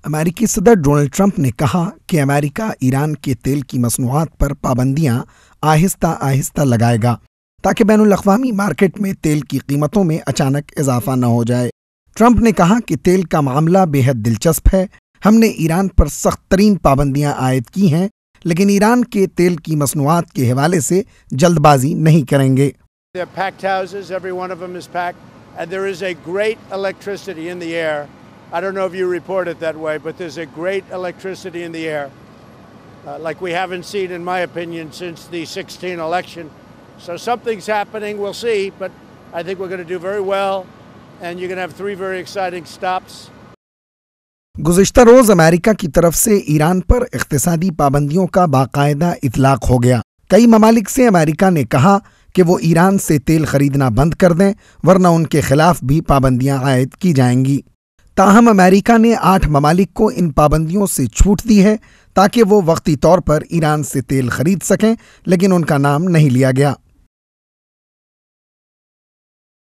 अमेरिकी सदर Donald Trump ने कहा कि अमेरिका ईरान के तेल की मसनूआत पर पाबंदियां आहिस्ता आहिस्ता लगाएगा ताकि बैनुल अक़वामी मार्केट में तेल की कीमतों में अचानक इजाफा न हो जाए। ट्रंप ने कहा कि तेल का मामला बेहद दिलचस्प है। हमने ईरान पर सख्त तरीन पाबंदियां आयद की हैं, लेकिन ईरान के तेल की मसनूआत के हवाले से जल्दबाजी नहीं करेंगे। I don't know if you report it that way, but there's a great electricity in the air, like we haven't seen, in my opinion, since the 2016 election. So something's happening, we'll see, but I think we're going to do very well, and you're going to have 3 very exciting stops. गुज़िश्ता rose America की तरफ से Iran पर इक़्तिसादी पाबंदियों का बाकायदा इतलाक़ हो गया। कई ममालिक से अमेरिका ने कहा कि वो ईरान से तेल खरीदना बंद कर दें, वरना उनके खिलाफ भी पाबंदियां आयद की जाएंगी। ताहम अमेरिका ने 8 ममालिक को इन पाबंदियों से छूट दी है ताकि वो वक्ती तौर पर ईरान से तेल खरीद सकें, लेकिन उनका नाम नहीं लिया गया।